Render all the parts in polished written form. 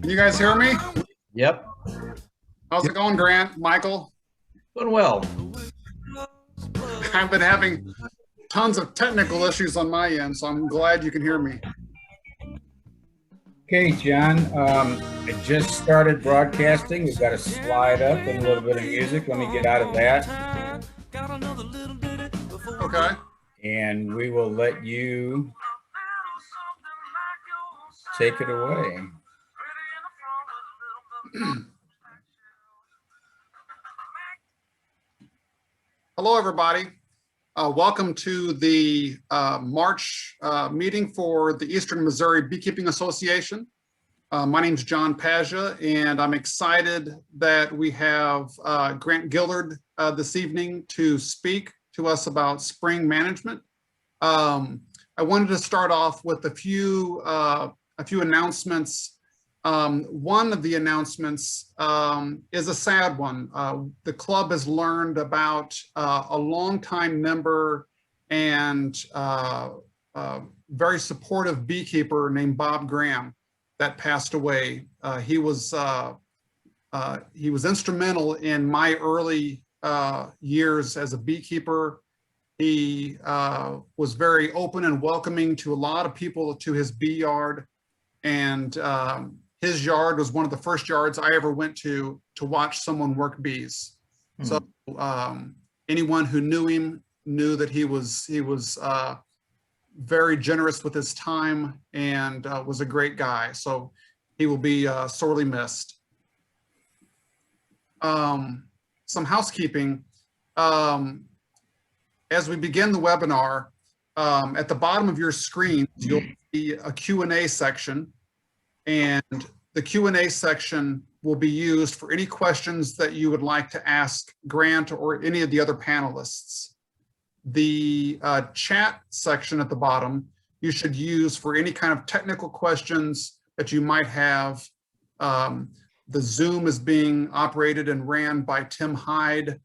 Can you guys hear me? Yep. How's it going, Grant? Michael? Doing well. I've been having tons of technical issues on my end, so I'm glad you can hear me. Okay, John, I just started broadcasting. We've got a slide up and a little bit of music. Let me get out of that. Okay. And we will let you take it away. Hello, everybody. Welcome to the March meeting for the Eastern Missouri Beekeeping Association. My name is John Pazia, and I'm excited that we have Grant Gillard this evening to speak to us about spring management. I wanted to start off with a few announcements. One of the announcements is a sad one. The club has learned about a longtime member and very supportive beekeeper named Bob Graham that passed away. He was instrumental in my early years as a beekeeper. He was very open and welcoming to a lot of people to his bee yard, and his yard was one of the first yards I ever went to watch someone work bees. So anyone who knew him knew that he was very generous with his time and was a great guy. So he will be sorely missed. Some housekeeping. As we begin the webinar, at the bottom of your screen, you'll see a Q&A section. And the Q&A section will be used for any questions that you would like to ask Grant or any of the other panelists. The chat section at the bottom, you should use for any kind of technical questions that you might have. The Zoom is being operated and ran by Tim Hyde.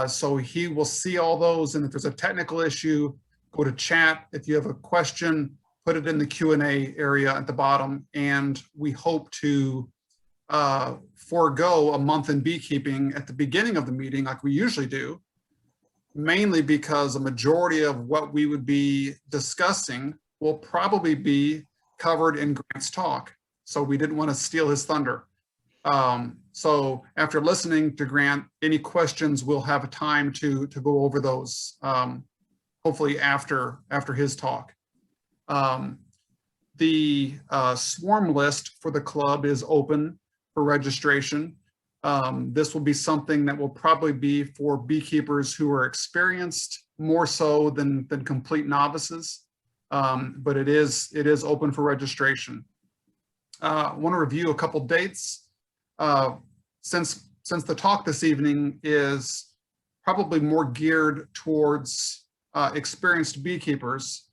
So he will see all those. And if there's a technical issue, go to chat. If you have a question, put it in the Q&A area at the bottom, and we hope to forego a month in beekeeping at the beginning of the meeting like we usually do, mainly because a majority of what we would be discussing will probably be covered in Grant's talk. So we didn't want to steal his thunder. So after listening to Grant, any questions, we'll have a time to go over those, hopefully after his talk. The swarm list for the club is open for registration. This will be something that will probably be for beekeepers who are experienced more so than complete novices, but it is open for registration. I want to review a couple dates. Since the talk this evening is probably more geared towards experienced beekeepers,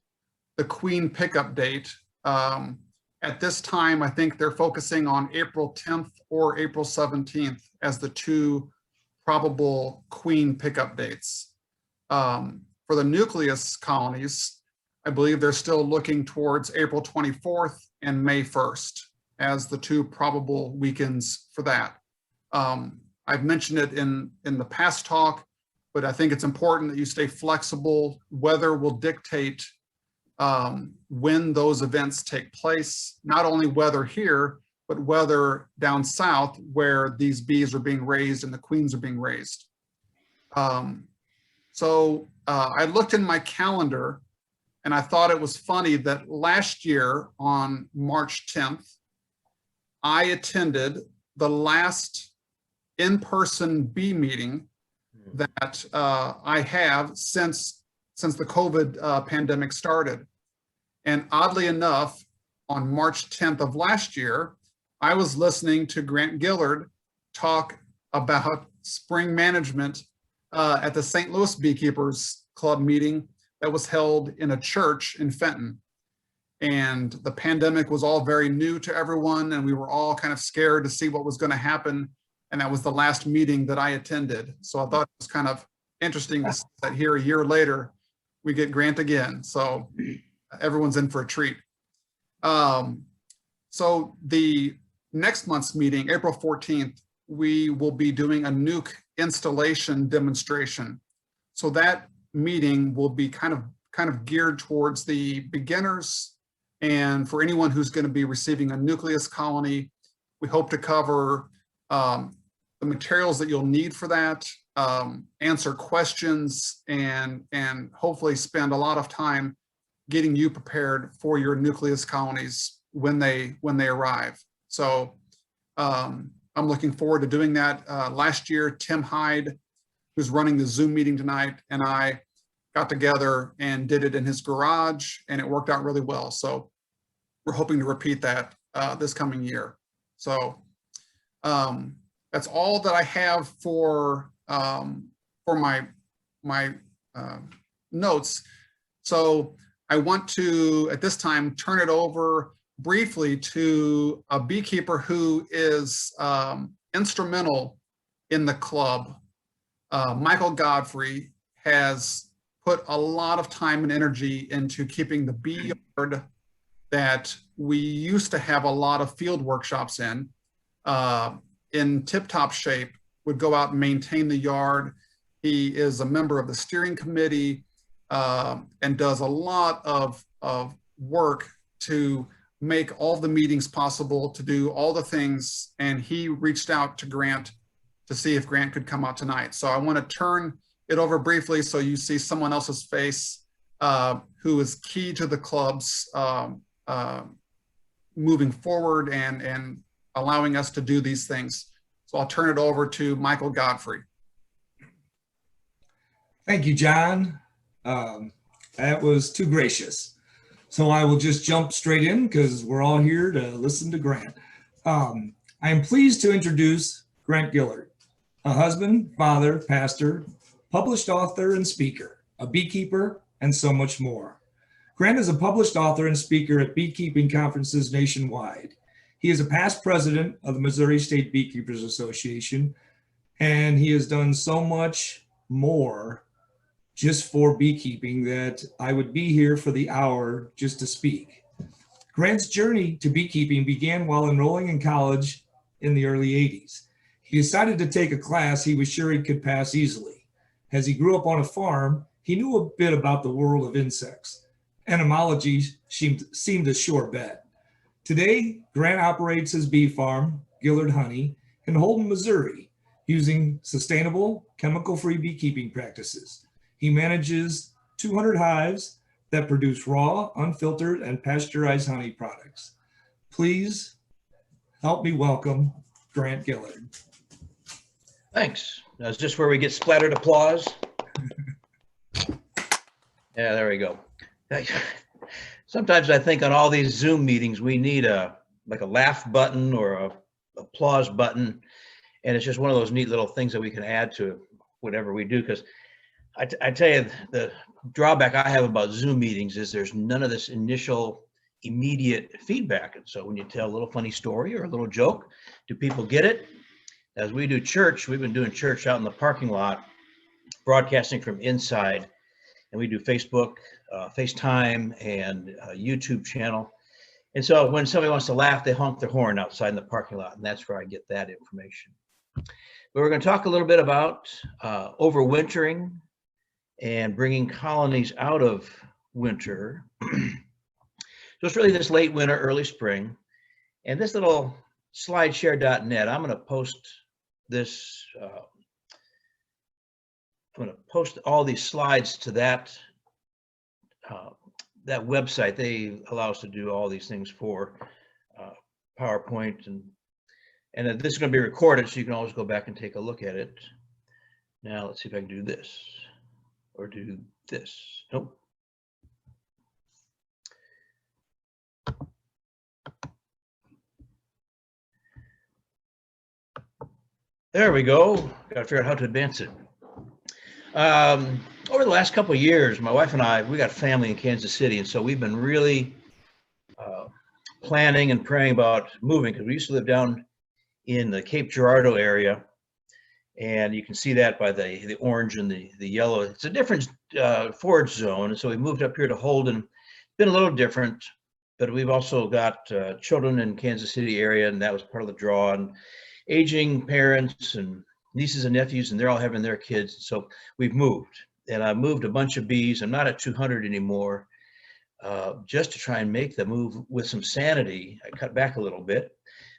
the queen pickup date. At this time, I think they're focusing on April 10th or April 17th as the two probable queen pickup dates. For the nucleus colonies, I believe they're still looking towards April 24th and May 1st as the two probable weekends for that. I've mentioned it in the past talk, but I think it's important that you stay flexible. Weather will dictate when those events take place, not only weather here, but weather down south where these bees are being raised and the queens are being raised. So I looked in my calendar and I thought it was funny that last year on March 10th, I attended the last in-person bee meeting that I have since the COVID pandemic started. And oddly enough, on March 10th of last year, I was listening to Grant Gillard talk about spring management at the St. Louis Beekeepers Club meeting that was held in a church in Fenton. And the pandemic was all very new to everyone, and we were all kind of scared to see what was going to happen. And that was the last meeting that I attended. So I thought it was kind of interesting to see that here a year later, we get Grant again. So everyone's in for a treat. So the next month's meeting, April 14th, we will be doing a Nuke installation demonstration. So that meeting will be kind of geared towards the beginners, and for anyone who's going to be receiving a nucleus colony. We hope to cover the materials that you'll need for that, answer questions, and hopefully spend a lot of time getting you prepared for your nucleus colonies when they arrive. So I'm looking forward to doing that. Last year, Tim Hyde, who's running the Zoom meeting tonight, and I got together and did it in his garage, and it worked out really well. So we're hoping to repeat that this coming year. So that's all that I have for my notes. So I want to, at this time, turn it over briefly to a beekeeper who is instrumental in the club. Michael Godfrey has put a lot of time and energy into keeping the bee yard that we used to have a lot of field workshops in tip-top shape, would go out and maintain the yard. He is a member of the steering committee and does a lot of work to make all the meetings possible, to do all the things. And he reached out to Grant to see if Grant could come out tonight. So I want to turn it over briefly so you see someone else's face who is key to the club's moving forward and allowing us to do these things. So I'll turn it over to Michael Godfrey. Thank you, John. That was too gracious. So I will just jump straight in because we're all here to listen to Grant. I am pleased to introduce Grant Gillard, a husband, father, pastor, published author and speaker, a beekeeper, and so much more. Grant is a published author and speaker at beekeeping conferences nationwide. He is a past president of the Missouri State Beekeepers Association, and he has done so much more just for beekeeping that I would be here for the hour just to speak. Grant's journey to beekeeping began while enrolling in college in the early 80s. He decided to take a class he was sure he could pass easily. As he grew up on a farm, he knew a bit about the world of insects. Entomology seemed a sure bet. Today, Grant operates his bee farm, Gillard Honey, in Holden, Missouri, using sustainable, chemical-free beekeeping practices. He manages 200 hives that produce raw, unfiltered, and pasteurized honey products. Please help me welcome Grant Gillard. Thanks. That's just where we get splattered applause. Yeah, there we go. Sometimes I think on all these Zoom meetings, we need like a laugh button or a applause button. And it's just one of those neat little things that we can add to whatever we do. Because I tell you, the drawback I have about Zoom meetings is there's none of this initial immediate feedback. And so when you tell a little funny story or a little joke, do people get it? As we do church, we've been doing church out in the parking lot, broadcasting from inside. And we do Facebook, FaceTime, and YouTube channel. And so when somebody wants to laugh, they honk their horn outside in the parking lot, and that's where I get that information. But we're going to talk a little bit about overwintering and bringing colonies out of winter. So it's really this late winter, early spring. And this little slideshare.net, I'm going to post this. I'm going to post all these slides to that that website. They allow us to do all these things for PowerPoint, and this is going to be recorded, so you can always go back and take a look at it. Now let's see if I can do this or do this. Nope. There we go. Got to figure out how to advance it. Over the last couple of years, my wife and I, we got family in Kansas City, and so we've been really planning and praying about moving, because we used to live down in the Cape Girardeau area, and you can see that by the orange and the yellow. It's a different forage zone, and so we moved up here to Holden. It's been a little different. but we've also got children in Kansas City area, and that was part of the draw, and aging parents and nieces and nephews, and they're all having their kids. So we've moved, and I moved a bunch of bees. I'm not at 200 anymore, just to try and make the move with some sanity. I cut back a little bit,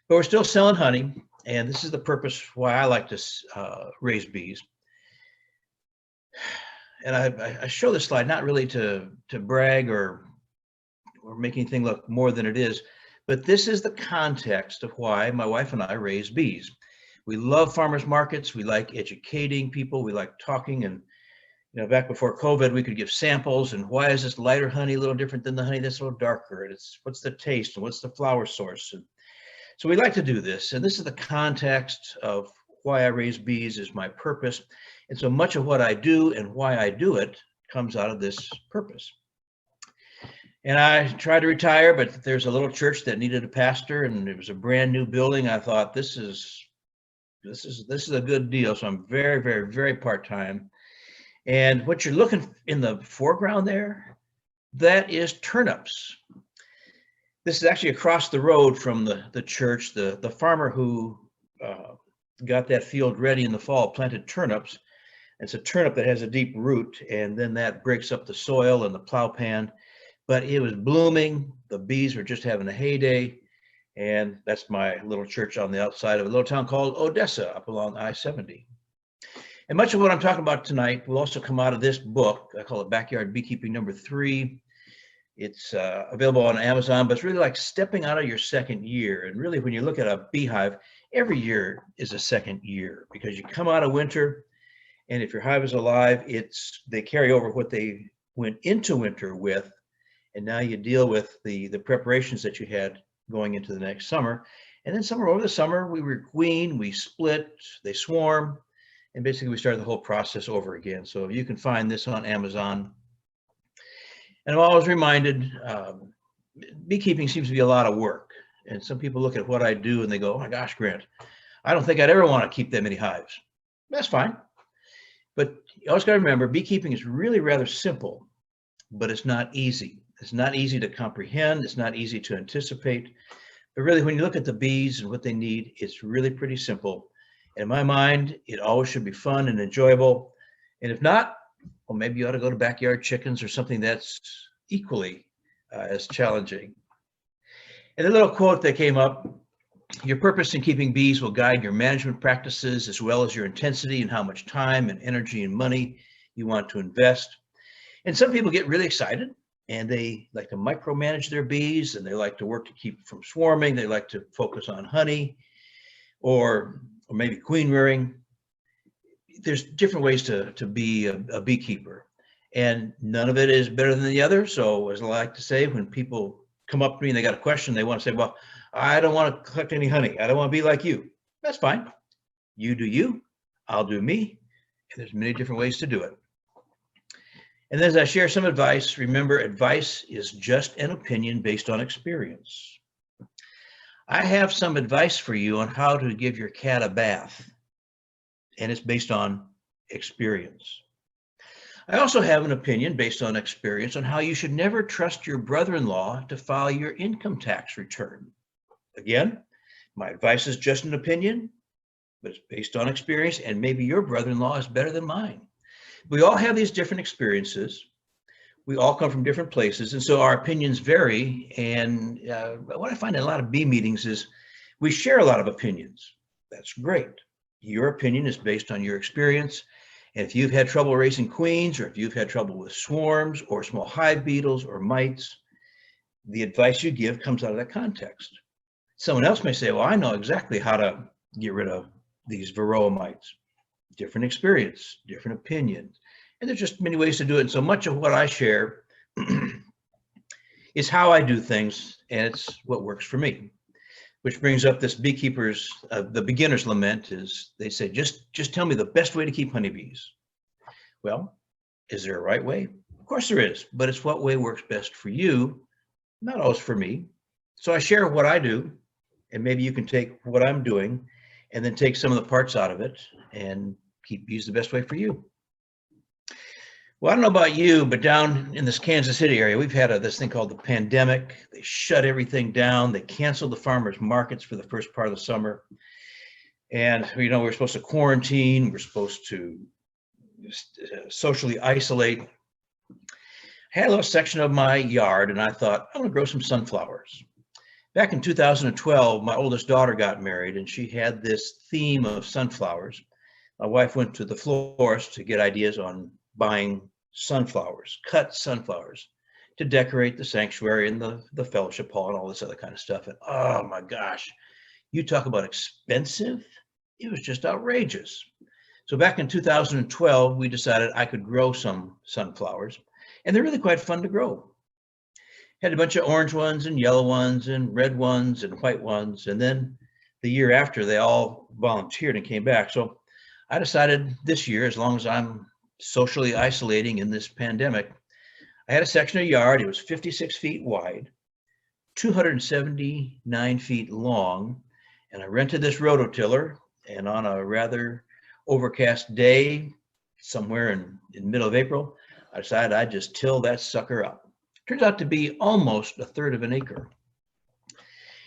but we're still selling honey, and this is the purpose why I like to raise bees. And I show this slide not really to brag or make anything look more than it is, but this is the context of why my wife and I raise bees. We love farmers markets. We like educating people. We like talking. And back before COVID, we could give samples. And why is this lighter honey a little different than the honey that's a little darker? And what's the taste and what's the flower source? And so we like to do this. And this is the context of why I raise bees, is my purpose. And so much of what I do and why I do it comes out of this purpose. And I tried to retire, but there's a little church that needed a pastor, and it was a brand new building. I thought, this is a good deal. So I'm very, very, very part-time. And what you're looking in the foreground there, that is turnips. This is actually across the road from the church. The farmer who got that field ready in the fall planted turnips. It's a turnip that has a deep root, and then that breaks up the soil and the plow pan. But it was blooming. The bees were just having a heyday. And that's my little church on the outside of a little town called Odessa up along I-70. And much of what I'm talking about tonight will also come out of this book. I call it Backyard Beekeeping #3. It's available on Amazon, but it's really like stepping out of your second year. And really, when you look at a beehive, every year is a second year, because you come out of winter, and if your hive is alive, they carry over what they went into winter with. And now you deal with the preparations that you had going into the next summer. And then over the summer, we requeen, we split, they swarm, and basically we start the whole process over again. So you can find this on Amazon. And I'm always reminded, beekeeping seems to be a lot of work. And some people look at what I do and they go, oh my gosh, Grant, I don't think I'd ever want to keep that many hives. That's fine. But you always got to remember, beekeeping is really rather simple, but it's not easy. It's not easy to comprehend. It's not easy to anticipate. But really, when you look at the bees and what they need, it's really pretty simple. And in my mind, it always should be fun and enjoyable. And if not, well, maybe you ought to go to backyard chickens or something that's equally as challenging. And a little quote that came up: your purpose in keeping bees will guide your management practices, as well as your intensity and how much time and energy and money you want to invest. And some people get really excited, and they like to micromanage their bees, and they like to work to keep from swarming. They like to focus on honey or maybe queen rearing. There's different ways to be a beekeeper, and none of it is better than the other. So as I like to say, when people come up to me and they got a question, they want to say, well, I don't want to collect any honey. I don't want to be like you. That's fine. You do you, I'll do me. And there's many different ways to do it. And as I share some advice, remember, advice is just an opinion based on experience. I have some advice for you on how to give your cat a bath, and it's based on experience. I also have an opinion based on experience on how you should never trust your brother-in-law to file your income tax return. Again, my advice is just an opinion, but it's based on experience, and maybe your brother-in-law is better than mine. We all have these different experiences. We all come from different places, and so our opinions vary. And what I find in a lot of bee meetings is we share a lot of opinions. That's great. Your opinion is based on your experience. And if you've had trouble raising queens, or if you've had trouble with swarms or small hive beetles or mites, the advice you give comes out of that context. Someone else may say, well, I know exactly how to get rid of these varroa mites. Different experience, different opinions. And there's just many ways to do it. And so much of what I share is how I do things, and it's what works for me. Which brings up this beekeeper's, the beginner's lament is, they say, just tell me the best way to keep honeybees. Well, is there a right way? Of course there is, but it's what way works best for you, not always for me. So I share what I do, and maybe you can take what I'm doing and then take some of the parts out of it and keep bees the best way for you. Well, I don't know about you, but down in this Kansas City area, we've had this thing called the pandemic. They shut everything down. They canceled the farmers markets for the first part of the summer. And, you know, we're supposed to quarantine. We're supposed to socially isolate. I had a little section of my yard, and I thought, I'm going to grow some sunflowers. Back in 2012, my oldest daughter got married, and she had this theme of sunflowers. My wife went to the florist to get ideas on buying sunflowers, cut sunflowers, to decorate the sanctuary and the fellowship hall and all this other kind of stuff. And oh my gosh, you talk about expensive. It was just outrageous. So back in 2012, we decided I could grow some sunflowers, and they're really quite fun to grow. Had a bunch of orange ones and yellow ones and red ones and white ones. And then the year after, they all volunteered and came back. So I decided this year, as long as I'm socially isolating in this pandemic, I had a section of yard. It was 56 feet wide, 279 feet long, and I rented this rototiller. And on a rather overcast day, somewhere in the middle of April, I decided I'd just till that sucker up. Turns out to be almost 1/3 of an acre.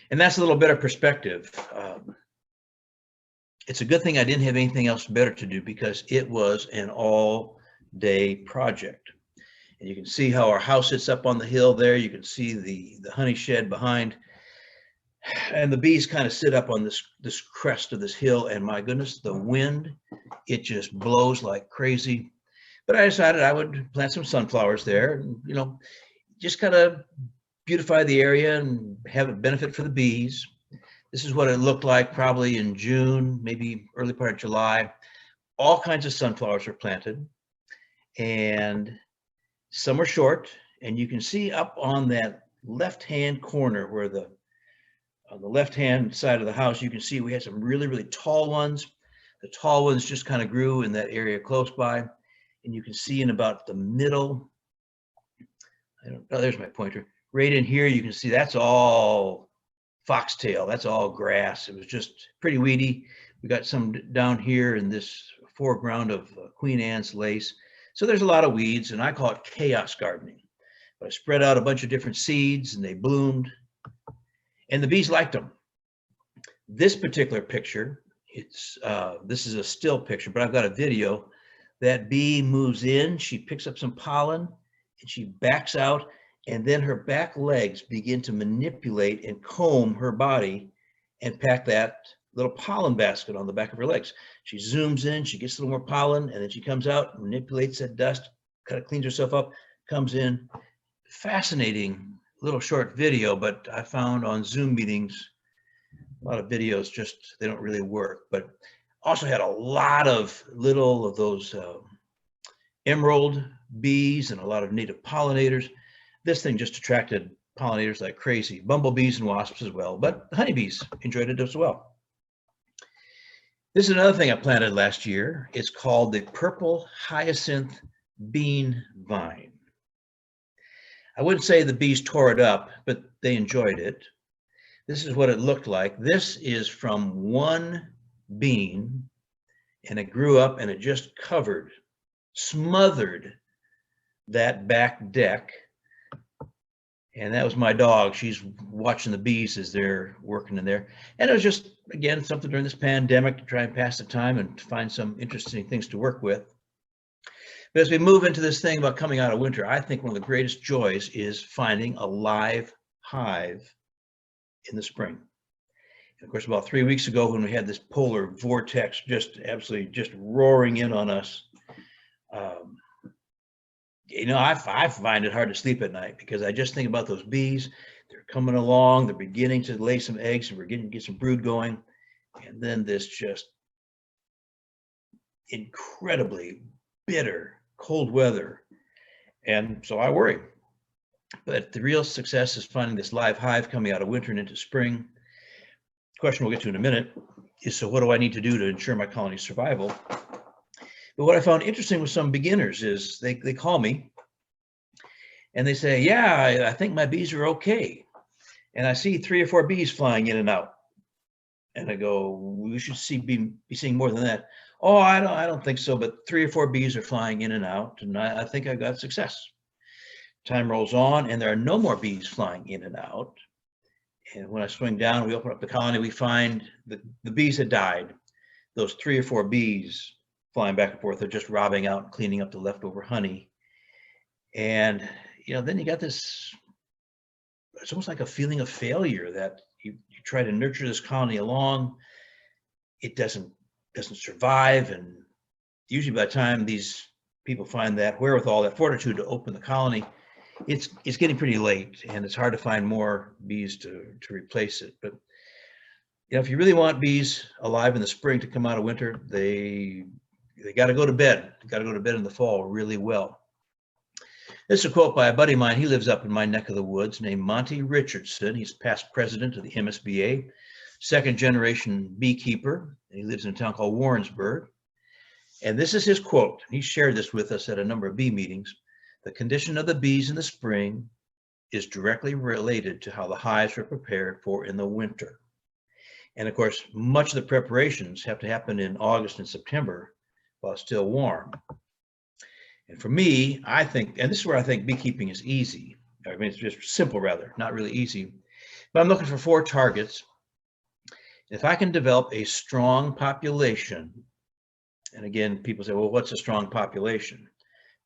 And that's a little bit of perspective. It's a good thing I didn't have anything else better to do, because it was an all-day project. And you can see how our house sits up on the hill there. You can see the honey shed behind. And the bees kind of sit up on this crest of this hill. And my goodness, the wind, it just blows like crazy. But I decided I would plant some sunflowers there, and, you know, just kind of beautify the area and have a benefit for the bees. This is what it looked like probably in June, maybe early part of July. All kinds of sunflowers were planted, and some were short. And you can see up on that left-hand corner, where on the left-hand side of the house, you can see we had some really, really tall ones. The tall ones just kind of grew in that area close by. And you can see in about the middle, there's my pointer. Right in here, you can see that's all foxtail. That's all grass. It was just pretty weedy. We got some down here in this foreground of Queen Anne's lace. So there's a lot of weeds, and I call it chaos gardening. But I spread out a bunch of different seeds, and they bloomed, and the bees liked them. This particular picture, this is a still picture, but I've got a video. That bee moves in, she picks up some pollen, and she backs out, and then her back legs begin to manipulate and comb her body and pack that little pollen basket on the back of her legs. She zooms in, she gets a little more pollen, and then she comes out, manipulates that dust, kind of cleans herself up, comes in. Fascinating little short video, but I found on Zoom meetings, a lot of videos just, they don't really work. But also had a lot of little of those emerald bees and a lot of native pollinators. This thing just attracted pollinators like crazy, bumblebees and wasps as well, but honeybees enjoyed it as well. This is another thing I planted last year. It's called the purple hyacinth bean vine. I wouldn't say the bees tore it up, but they enjoyed it. This is what it looked like. This is from one bean, and it grew up and it just covered, smothered that back deck. And that was my dog. She's watching the bees as they're working in there. And it was just, again, something during this pandemic to try and pass the time and to find some interesting things to work with. But as we move into this thing about coming out of winter, I think one of the greatest joys is finding a live hive in the spring. And of course, about 3 weeks ago, when we had this polar vortex just absolutely just roaring in on us, you know, I find it hard to sleep at night, because I just think about those bees. They're coming along, they're beginning to lay some eggs, and we're getting to get some brood going. And then this just incredibly bitter cold weather. And so I worry. But the real success is finding this live hive coming out of winter and into spring. The question we'll get to in a minute is, so what do I need to do to ensure my colony's survival? But what I found interesting with some beginners is they call me and they say, yeah, I think my bees are okay. And I see 3 or 4 bees flying in and out. And I go, we should be seeing more than that. Oh, I don't think so, but 3 or 4 bees are flying in and out, and I think I've got success. Time rolls on, and there are no more bees flying in and out. And when I swing down, we open up the colony, we find that the bees had died. Those 3 or 4 bees flying back and forth are just robbing out and cleaning up the leftover honey. And, then you got this, it's almost like a feeling of failure that you try to nurture this colony along. It doesn't survive. And usually by the time these people find that wherewithal, that fortitude to open the colony, it's getting pretty late, and it's hard to find more bees to replace it. But if you really want bees alive in the spring to come out of winter, they got to go to bed. They got to go to bed in the fall really well. This is a quote by a buddy of mine. He lives up in my neck of the woods, named Monty Richardson. He's past president of the MSBA, second generation beekeeper. He lives in a town called Warrensburg. And this is his quote. He shared this with us at a number of bee meetings. The condition of the bees in the spring is directly related to how the hives are prepared for in the winter. And of course, much of the preparations have to happen in August and September while it's still warm. And for me, I think, and this is where I think beekeeping is easy. I mean, it's just simple rather, not really easy. But I'm looking for 4 targets. If I can develop a strong population, and again, people say, well, what's a strong population?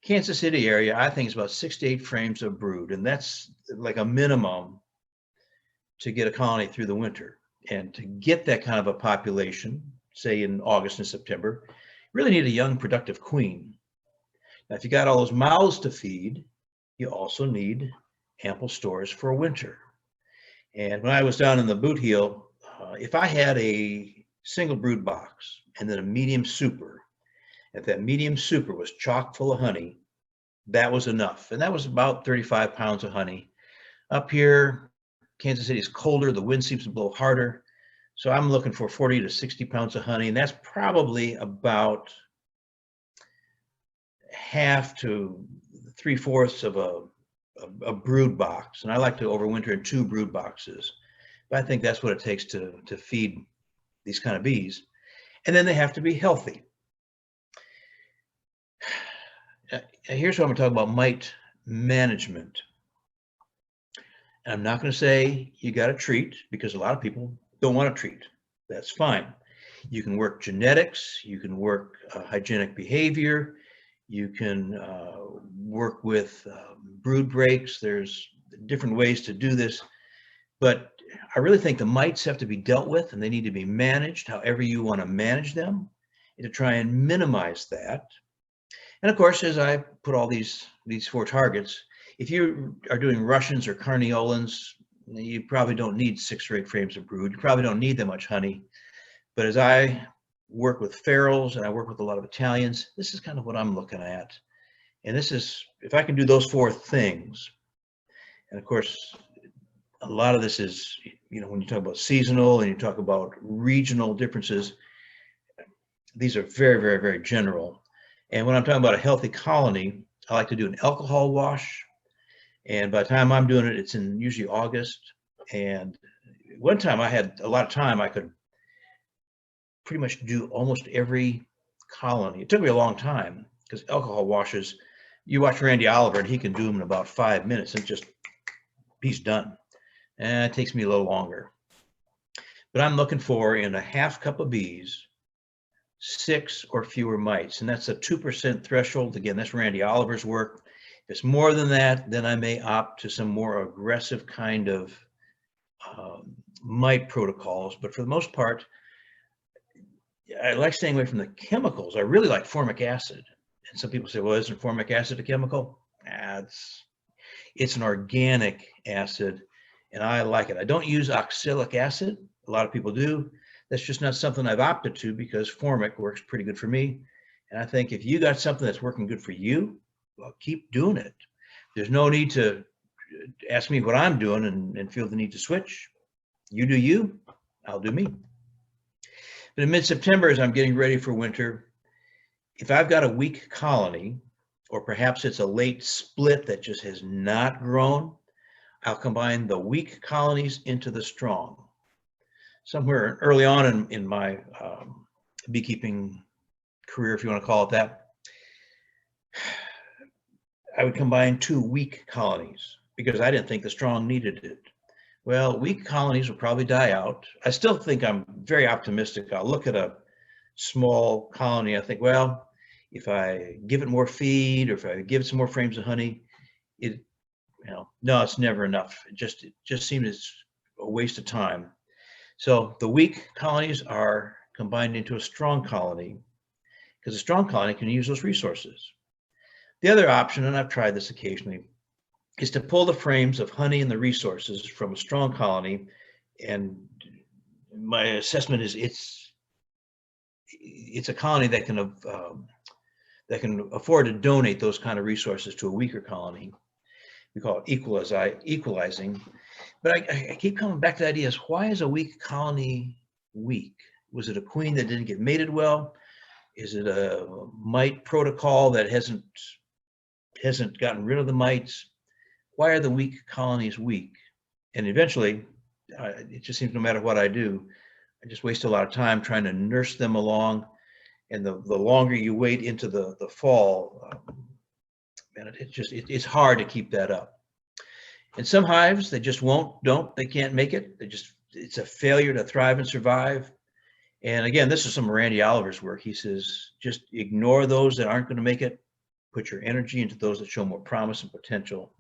Kansas City area, I think it's about 6 to 8 frames of brood, and that's like a minimum to get a colony through the winter. And to get that kind of a population, say in August and September, you really need a young, productive queen. Now, if you got all those mouths to feed, you also need ample stores for winter. And when I was down in the boot heel, if I had a single brood box and then a medium super, if that medium super was chock full of honey, that was enough. And that was about 35 pounds of honey. Up here, Kansas City is colder. The wind seems to blow harder. So I'm looking for 40 to 60 pounds of honey. And that's probably about half to 3/4 of a brood box. And I like to overwinter in 2 brood boxes. But I think that's what it takes to feed these kind of bees. And then they have to be healthy. Here's what I'm going to talk about: mite management. And I'm not going to say you got to treat, because a lot of people don't want to treat. That's fine. You can work genetics, you can work hygienic behavior, you can work with brood breaks. There's different ways to do this, but I really think the mites have to be dealt with, and they need to be managed however you want to manage them, and to try and minimize that. And of course, as I put all these 4 targets, if you are doing Russians or Carniolans, you probably don't need 6 or 8 frames of brood. You probably don't need that much honey. But as I work with ferals and I work with a lot of Italians, this is kind of what I'm looking at. And this is, if I can do those 4 things, and of course, a lot of this is, when you talk about seasonal and you talk about regional differences, these are very, very, very general. And when I'm talking about a healthy colony, I like to do an alcohol wash. And by the time I'm doing it, it's in usually August. And one time I had a lot of time, I could pretty much do almost every colony. It took me a long time, because alcohol washes, you watch Randy Oliver and he can do them in about 5 minutes and just, he's done. And it takes me a little longer. But I'm looking for, in a half cup of bees, 6 or fewer mites. And that's a 2% threshold. Again, that's Randy Oliver's work. If it's more than that, then I may opt to some more aggressive kind of mite protocols. But for the most part, I like staying away from the chemicals. I really like formic acid. And some people say, well, isn't formic acid a chemical? It's an organic acid, and I like it. I don't use oxalic acid. A lot of people do. That's just not something I've opted to, because formic works pretty good for me. And I think if you got something that's working good for you, well, keep doing it. There's no need to ask me what I'm doing and feel the need to switch. You do you, I'll do me. But in mid-September, as I'm getting ready for winter, if I've got a weak colony, or perhaps it's a late split that just has not grown, I'll combine the weak colonies into the strong. Somewhere early on in my beekeeping career, if you want to call it that, I would combine 2 weak colonies because I didn't think the strong needed it. Well, weak colonies will probably die out. I still think I'm very optimistic. I'll look at a small colony. I think, well, if I give it more feed or if I give it some more frames of honey, no, it's never enough. It just seems it's a waste of time. So the weak colonies are combined into a strong colony because a strong colony can use those resources. The other option, and I've tried this occasionally, is to pull the frames of honey and the resources from a strong colony. And my assessment is it's a colony that can afford to donate those kind of resources to a weaker colony. We call it equalizing. But I keep coming back to the idea is, why is a weak colony weak? Was it a queen that didn't get mated well? Is it a mite protocol that hasn't gotten rid of the mites? Why are the weak colonies weak? And eventually, it just seems no matter what I do, I just waste a lot of time trying to nurse them along. And the longer you wait into the fall, man, it's hard to keep that up. And some hives, they just they can't make it. It's a failure to thrive and survive. And again, this is some of Randy Oliver's work. He says, just ignore those that aren't going to make it. Put your energy into those that show more promise and potential.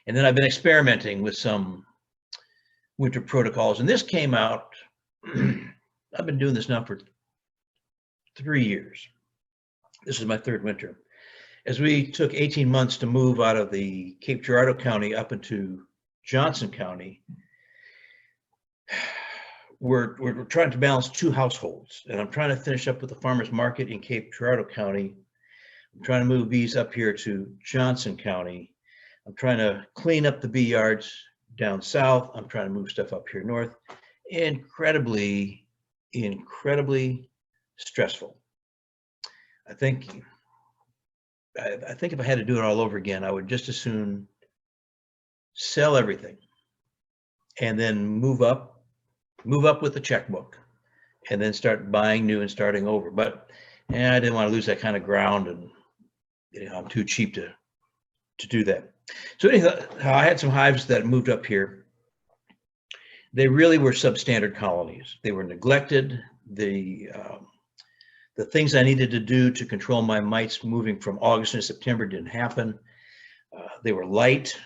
And then I've been experimenting with some winter protocols. And this came out, I've been doing this now for 3 years. This is my 3rd winter. As we took 18 months to move out of the Cape Girardeau County up into Johnson County, we're trying to balance 2 households. And I'm trying to finish up with the farmer's market in Cape Girardeau County. I'm trying to move bees up here to Johnson County. I'm trying to clean up the bee yards down south. I'm trying to move stuff up here north. Incredibly stressful. I think if I had to do it all over again, I would just as soon sell everything and then move up with the checkbook and then start buying new and starting over. But I didn't want to lose that kind of ground, and I'm too cheap to do that. So anyhow, I had some hives that moved up here. They really were substandard colonies. They were neglected. The things I needed to do to control my mites moving from August and September didn't happen. They were light.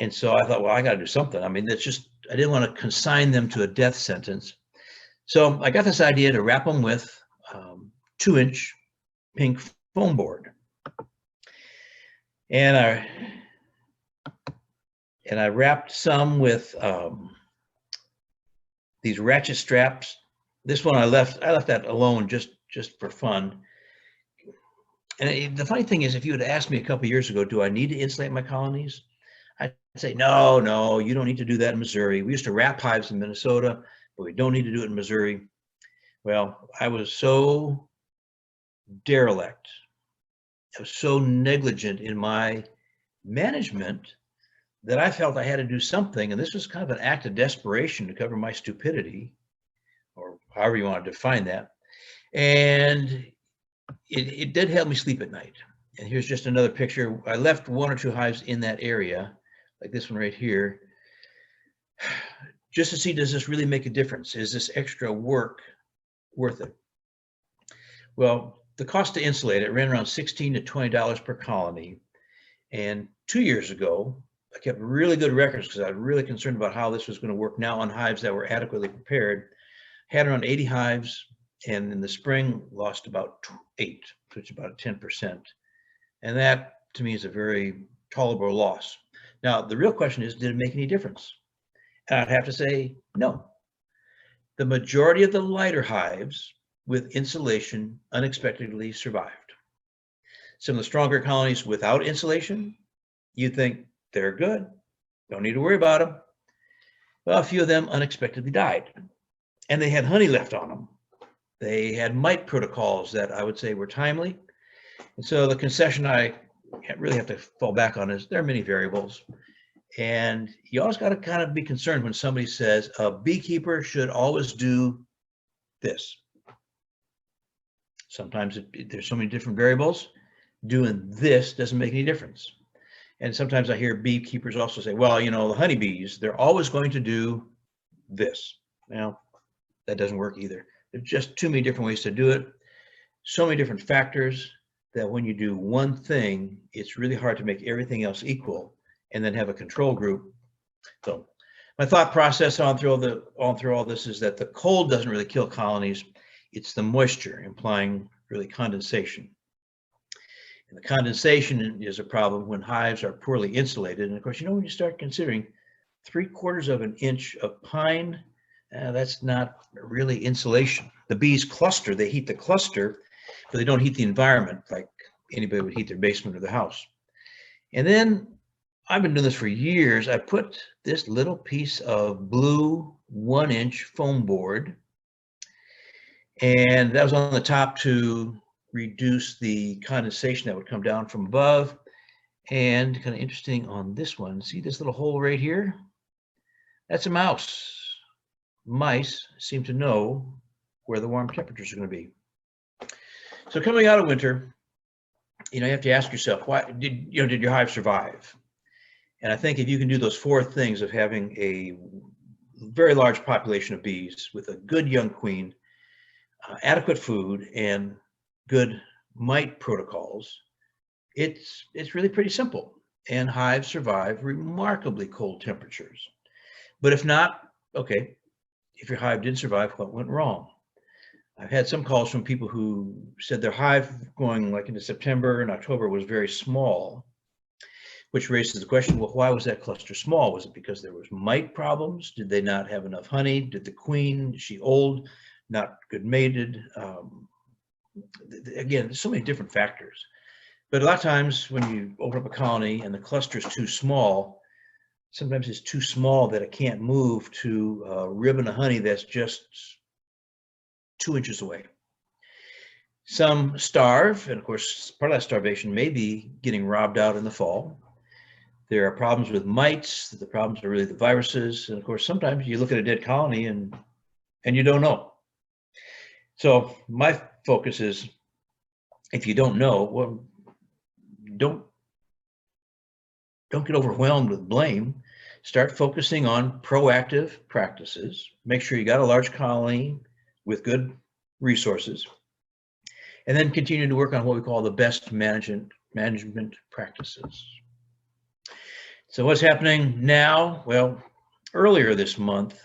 And so I thought, well, I got to do something. I mean, I didn't want to consign them to a death sentence. So I got this idea to wrap them with 2-inch pink foam board. And I wrapped some with these ratchet straps. This one I left that alone just for fun. And the funny thing is, if you had asked me a couple of years ago, do I need to insulate my colonies? I'd say, no, you don't need to do that in Missouri. We used to wrap hives in Minnesota, but we don't need to do it in Missouri. Well, I was so derelict. I was so negligent in my management that I felt I had to do something. And this was kind of an act of desperation to cover my stupidity, or however you want to define that. And it did help me sleep at night. And here's just another picture. I left 1 or 2 hives in that area, like this one right here, just to see, does this really make a difference? Is this extra work worth it? Well, the cost to insulate it ran around $16 to $20 per colony. And 2 years ago, I kept really good records because I was really concerned about how this was going to work now on hives that were adequately prepared. Had around 80 hives, and in the spring lost about 8, which is about 10%. And that, to me, is a very tolerable loss. Now, the real question is, did it make any difference? And I'd have to say, no. The majority of the lighter hives with insulation unexpectedly survived. Some of the stronger colonies without insulation, you think they're good, don't need to worry about them. Well, a few of them unexpectedly died, and they had honey left on them. They had mite protocols that I would say were timely. And so the concession I really have to fall back on is there are many variables. And you always got to kind of be concerned when somebody says a beekeeper should always do this. Sometimes there's so many different variables. Doing this doesn't make any difference. And sometimes I hear beekeepers also say, well, you know, the honeybees, they're always going to do this. Now, that doesn't work either. There's just too many different ways to do it. So many different factors that when you do one thing, it's really hard to make everything else equal and then have a control group. So my thought process on through all this is that the cold doesn't really kill colonies. It's the moisture, implying really condensation. And the condensation is a problem when hives are poorly insulated. And of course, you know, when you start considering 3/4 of an inch of pine, that's not really insulation. The bees cluster, they heat the cluster, but they don't heat the environment like anybody would heat their basement or the house. And then I've been doing this for years. I put this little piece of blue 1-inch foam board, and that was on the top to reduce the condensation that would come down from above. And kind of interesting on this one, see this little hole right here? That's a mouse. Mice seem to know where the warm temperatures are going to be. So coming out of winter, you know, you have to ask yourself, why did your hive survive? And I think if you can do those 4 things of having a very large population of bees with a good young queen, adequate food, and good mite protocols, it's really pretty simple. And hives survive remarkably cold temperatures. But if not, okay, if your hive did survive, what went wrong? I've had some calls from people who said their hive going like into September and October was very small, which raises the question, well, why was that cluster small? Was it because there was mite problems? Did they not have enough honey? Did the queen, is she old, not good mated? Again, there's so many different factors. But a lot of times when you open up a colony and the cluster is too small, sometimes it's too small that it can't move to a ribbon of honey that's just 2 inches away. Some starve, and of course, part of that starvation may be getting robbed out in the fall. There are problems with mites. The problems are really the viruses. And of course, sometimes you look at a dead colony and you don't know. So my focus is, if you don't know, well, don't get overwhelmed with blame. Start focusing on proactive practices. Make sure you got a large colony with good resources, and then continue to work on what we call the best management practices. So what's happening now? Well, earlier this month,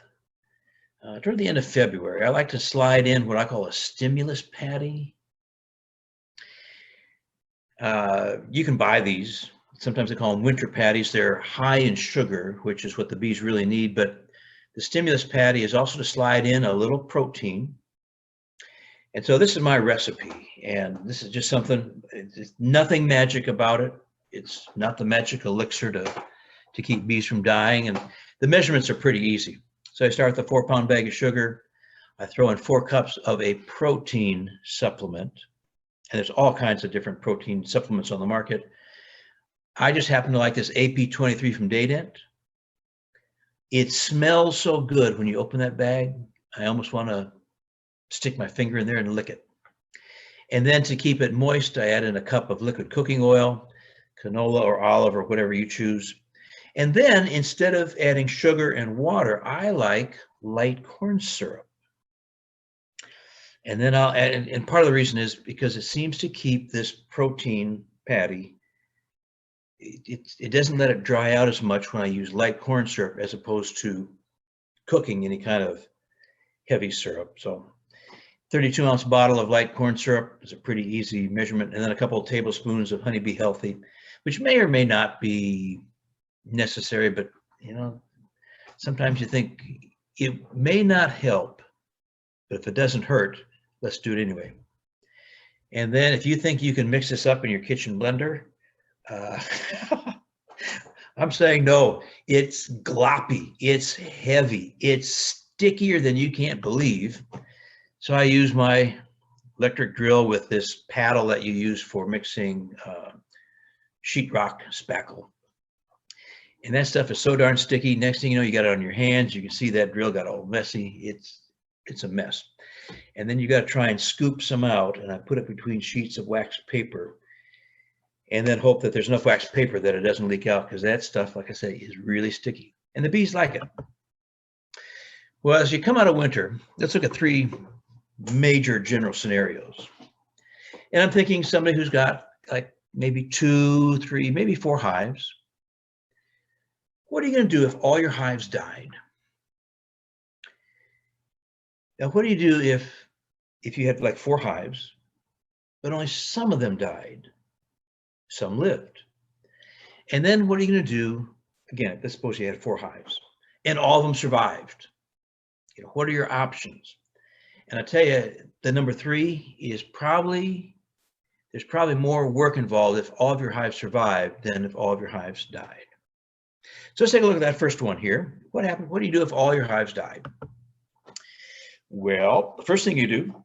toward the end of February, I like to slide in what I call a stimulus patty. You can buy these. Sometimes they call them winter patties. They're high in sugar, which is what the bees really need. But the stimulus patty is also to slide in a little protein. And so this is my recipe. And this is just something, it's nothing magic about it. It's not the magic elixir to keep bees from dying. And the measurements are pretty easy. So I start with a 4-pound bag of sugar. I throw in 4 cups of a protein supplement. And there's all kinds of different protein supplements on the market. I just happen to like this AP23 from Daydent. It smells so good when you open that bag. I almost want to stick my finger in there and lick it. And then to keep it moist, I add in a cup of liquid cooking oil, canola or olive or whatever you choose. And then instead of adding sugar and water, I like light corn syrup. And then I'll add, and part of the reason is because it seems to keep this protein patty, it doesn't let it dry out as much when I use light corn syrup as opposed to cooking any kind of heavy syrup. So 32-ounce bottle of light corn syrup is a pretty easy measurement. And then a couple of tablespoons of Honeybee Healthy, which may or may not be necessary, but you know, sometimes you think it may not help, but if it doesn't hurt, let's do it anyway. And then if you think you can mix this up in your kitchen blender, I'm saying no. It's gloppy, it's heavy, it's stickier than you can't believe. So I use my electric drill with this paddle that you use for mixing sheetrock spackle. And that stuff is so darn sticky. Next thing you know, you got it on your hands. You can see that drill got all messy. It's it's a mess. And then you got to try and scoop some out, and I put it between sheets of wax paper, and then hope that there's enough wax paper that it doesn't leak out, because that stuff, like I say, is really sticky, and the bees like it. Well, as you come out of winter, let's look at 3 major general scenarios. And I'm thinking somebody who's got like maybe 2, 3, maybe 4 hives. What are you going to do if all your hives died? Now, what do you do if you had like 4 hives, but only some of them died, some lived? And then what are you going to do? Again, let's suppose you had 4 hives and all of them survived. You know, what are your options? And I tell you, the number 3 is there's probably more work involved if all of your hives survived than if all of your hives died. So let's take a look at that first one here. What happened? What do you do if all your hives died? Well, the first thing you do,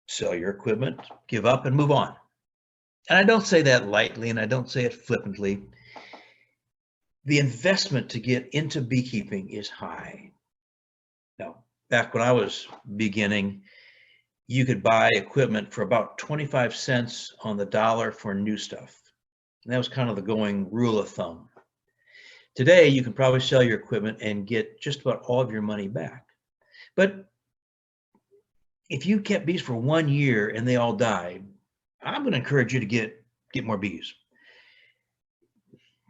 sell your equipment, give up, and move on. And I don't say that lightly, and I don't say it flippantly. The investment to get into beekeeping is high. Now, back when I was beginning, you could buy equipment for about 25 cents on the dollar for new stuff. And that was kind of the going rule of thumb. Today, you can probably sell your equipment and get just about all of your money back. But if you kept bees for 1 year and they all died, I'm going to encourage you to get more bees.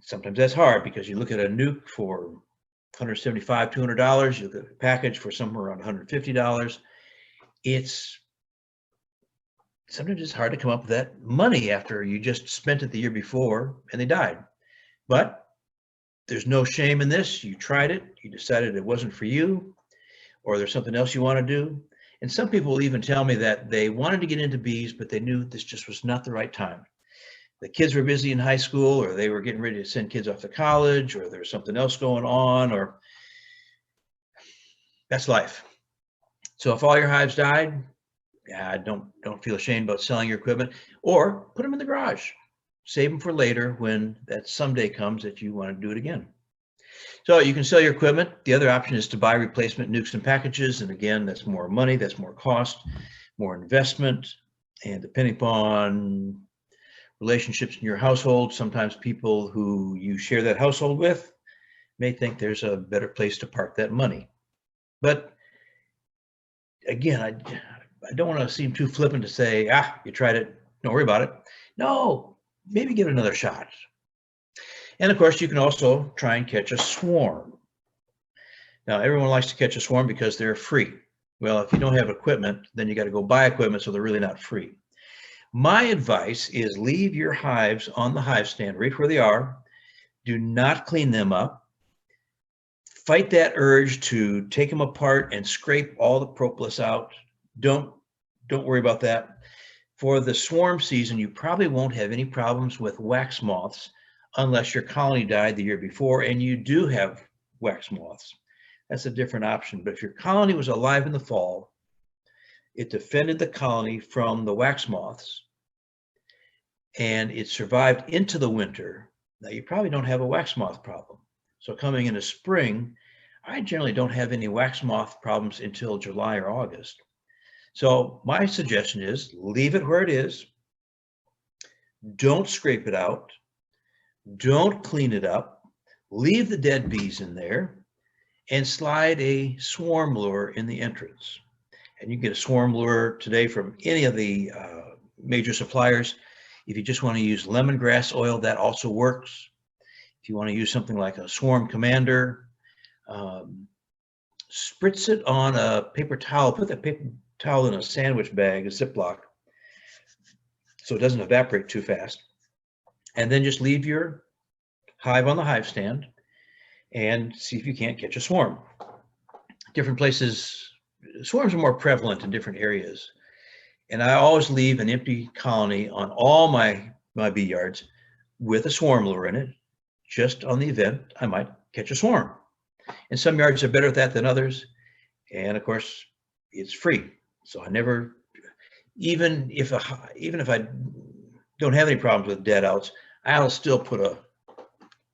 Sometimes that's hard because you look at a Nuke for $175, $200. You look at a package for somewhere around $150. Sometimes it's hard to come up with that money after you just spent it the year before and they died. But there's no shame in this. You tried it, you decided it wasn't for you, or there's something else you want to do. And some people will even tell me that they wanted to get into bees, but they knew this just was not the right time. The kids were busy in high school, or they were getting ready to send kids off to college, or there's something else going on, or that's life. So if all your hives died, don't feel ashamed about selling your equipment, or put them in the garage. Save them for later when that someday comes that you want to do it again. So you can sell your equipment. The other option is to buy replacement nukes and packages. And again, that's more money, that's more cost, more investment. And depending upon relationships in your household, sometimes people who you share that household with may think there's a better place to park that money. But again, I don't want to seem too flippant to say, you tried it, don't worry about it. No, maybe give it another shot. And of course, you can also try and catch a swarm. Now, everyone likes to catch a swarm because they're free. Well, if you don't have equipment, then you got to go buy equipment, so they're really not free. My advice is leave your hives on the hive stand right where they are. Do not clean them up. Fight that urge to take them apart and scrape all the propolis out. Don't worry about that. For the swarm season, you probably won't have any problems with wax moths unless your colony died the year before and you do have wax moths. That's a different option. But if your colony was alive in the fall, it defended the colony from the wax moths, and it survived into the winter, now you probably don't have a wax moth problem. So coming into spring, I generally don't have any wax moth problems until July or August. So my suggestion is leave it where it is. Don't scrape it out. Don't clean it up. Leave the dead bees in there and slide a swarm lure in the entrance. And you can get a swarm lure today from any of the major suppliers. If you just want to use lemongrass oil, that also works. If you want to use something like a Swarm Commander, spritz it on a paper towel. Put that paper towel in a sandwich bag, a Ziploc, so it doesn't evaporate too fast. And then just leave your hive on the hive stand and see if you can't catch a swarm. Different places, swarms are more prevalent in different areas. And I always leave an empty colony on all my bee yards with a swarm lure in it, just on the event I might catch a swarm. And some yards are better at that than others. And of course, it's free. So I never, even if I don't have any problems with dead outs, I'll still put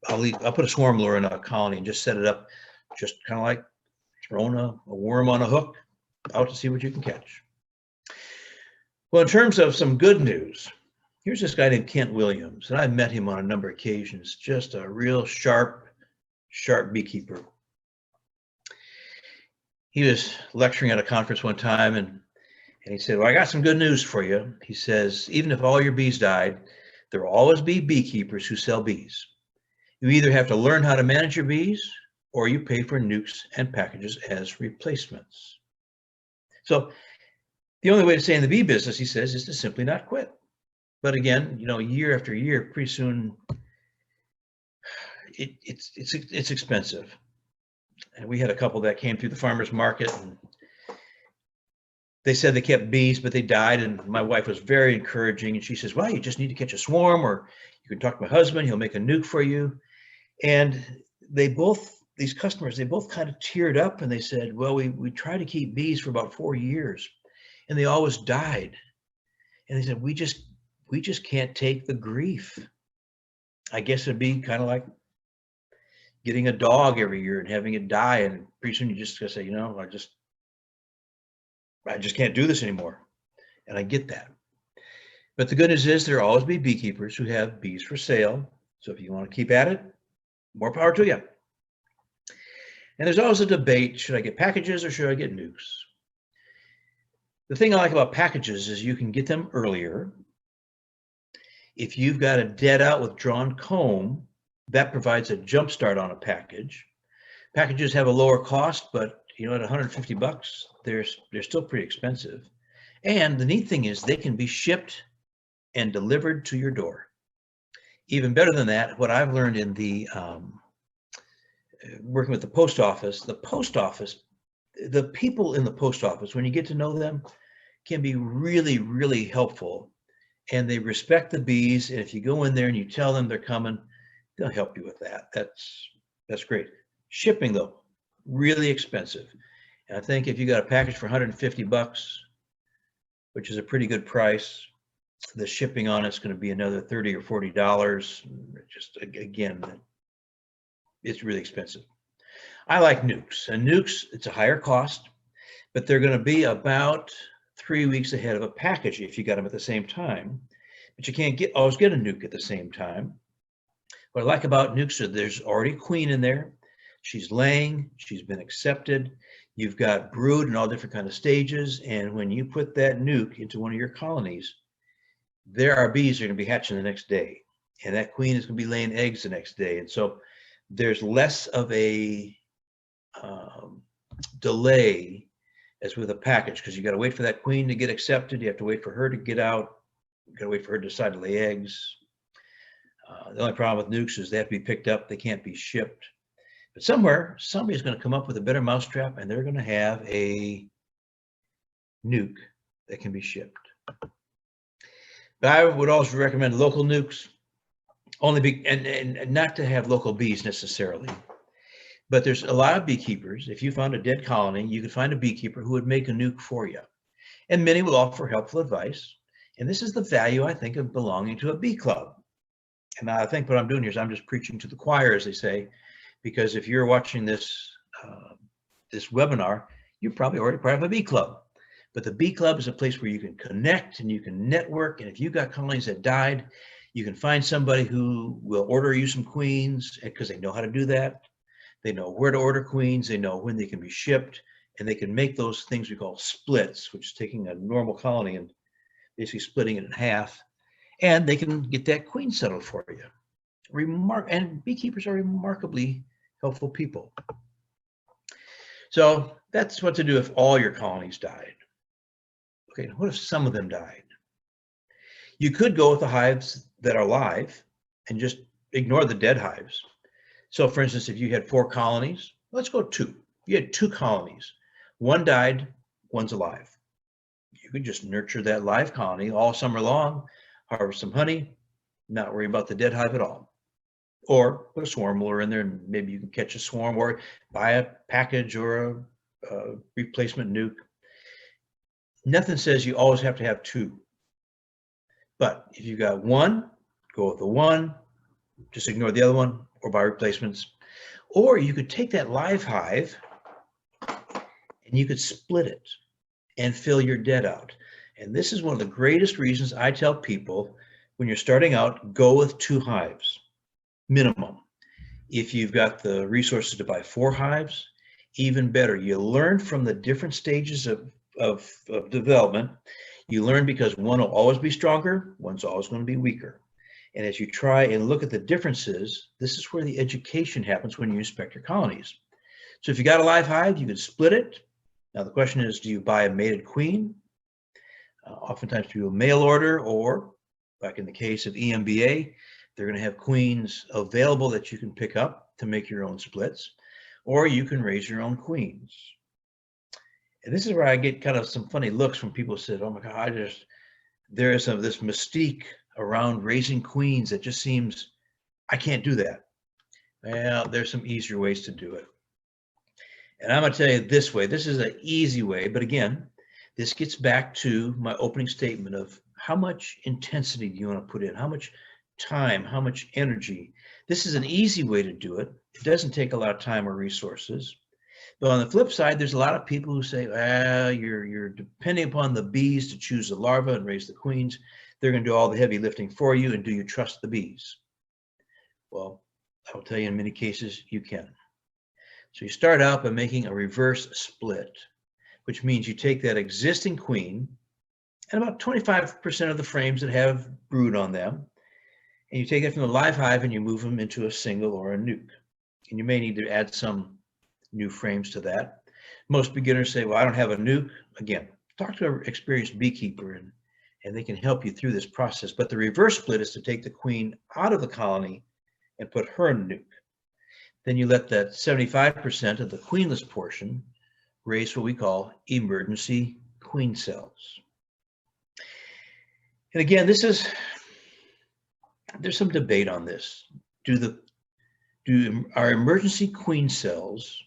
I'll put a swarm lure in a colony and just set it up, just kind of like throwing a worm on a hook. out to see what you can catch. Well, in terms of some good news, here's this guy named Kent Williams, and I've met him on a number of occasions, just a real sharp beekeeper. He was lecturing at a conference one time, and he said, well, I got some good news for you. He says, even if all your bees died, there will always be beekeepers who sell bees. You either have to learn how to manage your bees, or you pay for nukes and packages as replacements. So the only way to stay in the bee business, he says, is to simply not quit. But again, you know, year after year, pretty soon, it's expensive. And we had a couple that came through the farmer's market, and they said they kept bees, but they died. And my wife was very encouraging. And she says, well, you just need to catch a swarm, or you can talk to my husband. He'll make a nuke for you. And these customers, they both kind of teared up, and they said, well, we tried to keep bees for about 4 years, and they always died. And they said, we just can't take the grief. I guess it'd be kind of like getting a dog every year and having it die, and pretty soon you just gotta say, you know, I just can't do this anymore. And I get that. But the good news is there'll always be beekeepers who have bees for sale. So if you want to keep at it, more power to you. And there's always a debate, should I get packages or should I get nukes? The thing I like about packages is you can get them earlier. If you've got a dead out withdrawn comb, that provides a jump start on a package. Packages have a lower cost, but you know, at 150 bucks, they're still pretty expensive. And the neat thing is they can be shipped and delivered to your door. Even better than that, what I've learned in the working with the post office, the people in the post office, when you get to know them, can be really, really helpful. And they respect the bees. And if you go in there and you tell them they're coming, they'll help you with that. That's great. Shipping though, really expensive. And I think if you got a package for 150 bucks, which is a pretty good price, the shipping on it's going to be another $30 or $40. Just again, it's really expensive. I like nukes, and nukes, it's a higher cost, but they're going to be about 3 weeks ahead of a package if you got them at the same time. But you can't always get a nuke at the same time. What I like about nukes is there's already a queen in there. She's laying, she's been accepted. You've got brood in all different kind of stages. And when you put that nuke into one of your colonies, there are bees that are going to be hatching the next day. And that queen is going to be laying eggs the next day. And so there's less of a delay as with a package, because you got to wait for that queen to get accepted. You have to wait for her to get out. You got to wait for her to decide to lay eggs. The only problem with nukes is they have to be picked up. They can't be shipped. But somewhere, somebody's going to come up with a better mousetrap, and they're going to have a nuke that can be shipped. But I would also recommend local nukes, and not to have local bees necessarily. But there's a lot of beekeepers. If you found a dead colony, you could find a beekeeper who would make a nuke for you. And many will offer helpful advice. And this is the value, I think, of belonging to a bee club. And I think what I'm doing here is I'm just preaching to the choir, as they say, because if you're watching this this webinar, you're probably already part of a bee club. But the bee club is a place where you can connect and you can network. And if you've got colonies that died, you can find somebody who will order you some queens, because they know how to do that. They know where to order queens. They know when they can be shipped, and they can make those things we call splits, which is taking a normal colony and basically splitting it in half. And they can get that queen settled for you. And beekeepers are remarkably helpful people. So that's what to do if all your colonies died. Okay, what if some of them died? You could go with the hives that are alive and just ignore the dead hives. So for instance, if you had 4 colonies, let's go 2. You had 2 colonies. One died, one's alive. You could just nurture that live colony all summer long, harvest some honey, not worry about the dead hive at all. Or put a swarm lure in there, and maybe you can catch a swarm, or buy a package or a replacement nuke. Nothing says you always have to have 2. But if you've got 1, go with the 1, just ignore the other one, or buy replacements. Or you could take that live hive and you could split it. and fill your dead out. And this is one of the greatest reasons I tell people when you're starting out, go with 2 hives, minimum. If you've got the resources to buy 4 hives, even better. You learn from the different stages of development. You learn because one will always be stronger, one's always going to be weaker. And as you try and look at the differences, this is where the education happens when you inspect your colonies. So if you got a live hive, you can split it. Now the question is, do you buy a mated queen? Oftentimes you do a mail order, or like in the case of EMBA, they're going to have queens available that you can pick up to make your own splits, or you can raise your own queens. And this is where I get kind of some funny looks from people who said, oh my God, there is this mystique around raising queens that just seems, I can't do that. Well, there's some easier ways to do it. And I'm going to tell you this way, this is an easy way, but again, this gets back to my opening statement of how much intensity do you want to put in? How much time, how much energy? This is an easy way to do it. It doesn't take a lot of time or resources. But on the flip side, there's a lot of people who say, well, you're depending upon the bees to choose the larva and raise the queens. They're going to do all the heavy lifting for you, and do you trust the bees? Well, I'll tell you in many cases, you can. So you start out by making a reverse split, which means you take that existing queen and about 25% of the frames that have brood on them, and you take it from the live hive and you move them into a single or a nuke. And you may need to add some new frames to that. Most beginners say, well, I don't have a nuke. Again, talk to an experienced beekeeper and they can help you through this process. But the reverse split is to take the queen out of the colony and put her in a nuke. Then you let that 75% of the queenless portion raise what we call emergency queen cells. And again, there's some debate on this. Our emergency queen cells,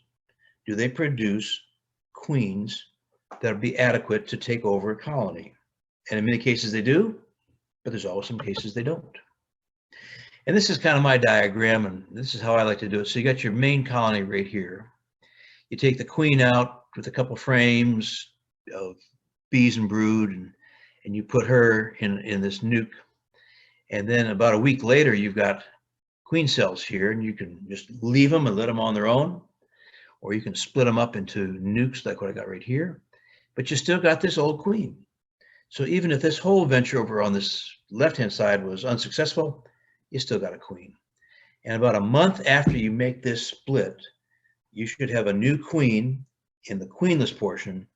do they produce queens that will be adequate to take over a colony? And in many cases they do, but there's always some cases they don't. And this is kind of my diagram, and this is how I like to do it. So you got your main colony right here. You take the queen out with a couple frames of bees and brood, and you put her in this nuke. And then about a week later, you've got queen cells here, and you can just leave them and let them on their own, or you can split them up into nukes like what I got right here. But you still got this old queen. So even if this whole venture over on this left-hand side was unsuccessful, you still got a queen. And about a month after you make this split, you should have a new queen in the queenless portion,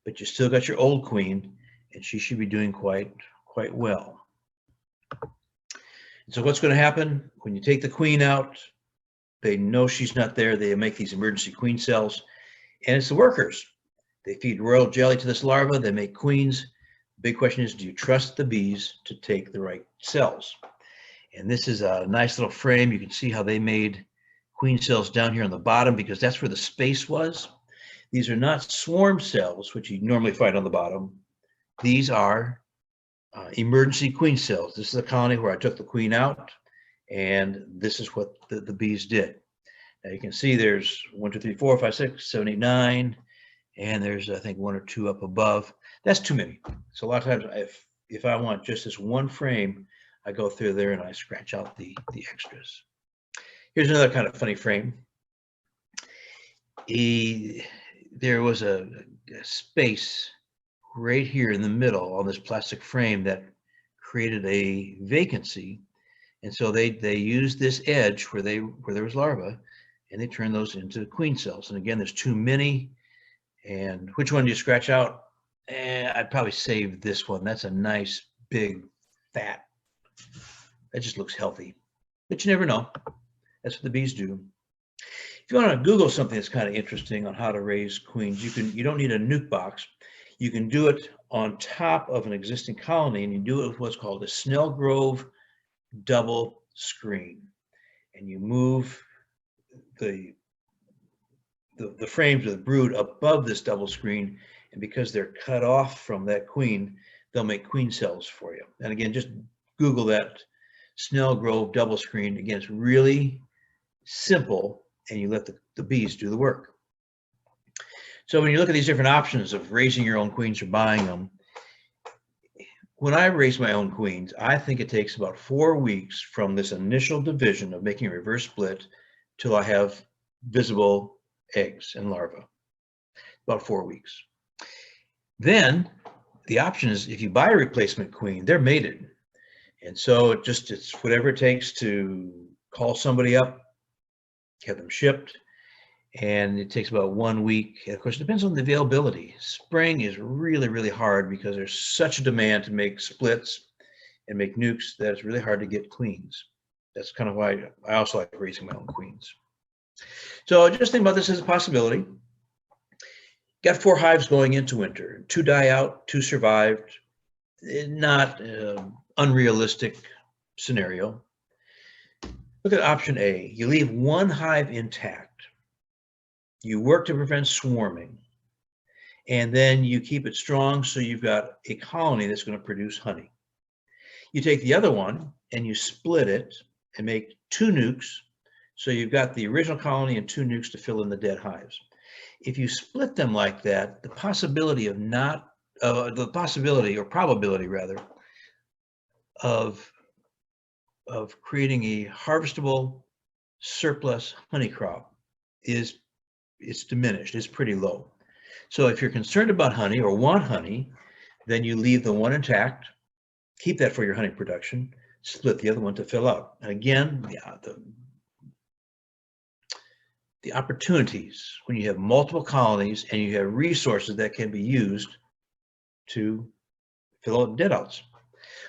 but you still got your old queen, and she should be doing quite well. So what's going to happen when you take the queen out? They know she's not there. They make these emergency queen cells, and it's the workers. They feed royal jelly to this larva. They make queens. The big question is, do you trust the bees to take the right cells? And this is a nice little frame. You can see how they made queen cells down here on the bottom because that's where the space was. These are not swarm cells, which you normally find on the bottom. These are emergency queen cells. This is a colony where I took the queen out, and this is what the bees did. Now you can see there's 1, 2, 3, 4, 5, 6, 7, 8, 9, and there's I think 1 or 2 up above. That's too many. So a lot of times if I want just this one frame, I go through there and I scratch out the extras. Here's another kind of funny frame. There was a space right here in the middle on this plastic frame that created a vacancy. And so they used this edge where there was larvae, and they turned those into queen cells. And again, there's too many. And which one do you scratch out? I'd probably save this one. That's a nice, big, fat. That just looks healthy. But you never know. That's what the bees do. If you want to Google something that's kind of interesting on how to raise queens, you don't need a nuke box. You can do it on top of an existing colony, and you do it with what's called a Snellgrove double screen. And you move the frames of the brood above this double screen, and because they're cut off from that queen, they'll make queen cells for you. And again, just Google that Snellgrove double screen. Again, it's really simple, and you let the bees do the work. So when you look at these different options of raising your own queens or buying them, when I raise my own queens, I think it takes about 4 weeks from this initial division of making a reverse split till I have visible eggs and larvae. About 4 weeks. Then the option is if you buy a replacement queen, they're mated. And so it's whatever it takes to call somebody up, have them shipped, and it takes about 1 week. And of course, it depends on the availability. Spring is really, really hard because there's such a demand to make splits and make nukes that it's really hard to get queens. That's kind of why I also like raising my own queens. So just think about this as a possibility. Got 4 hives going into winter, 2 die out, 2 survived. Not unrealistic scenario. Look at option A. You leave 1 hive intact. You work to prevent swarming, and then you keep it strong so you've got a colony that's going to produce honey. You take the other one and you split it and make 2 nukes, so you've got the original colony and 2 nukes to fill in the dead hives. If you split them like that, the possibility of probability rather, of creating a harvestable surplus honey crop it's diminished. It's pretty low. So if you're concerned about honey or want honey, then you leave the one intact, keep that for your honey production, split the other one to fill out. And again, yeah, the opportunities when you have multiple colonies and you have resources that can be used to fill out dead outs.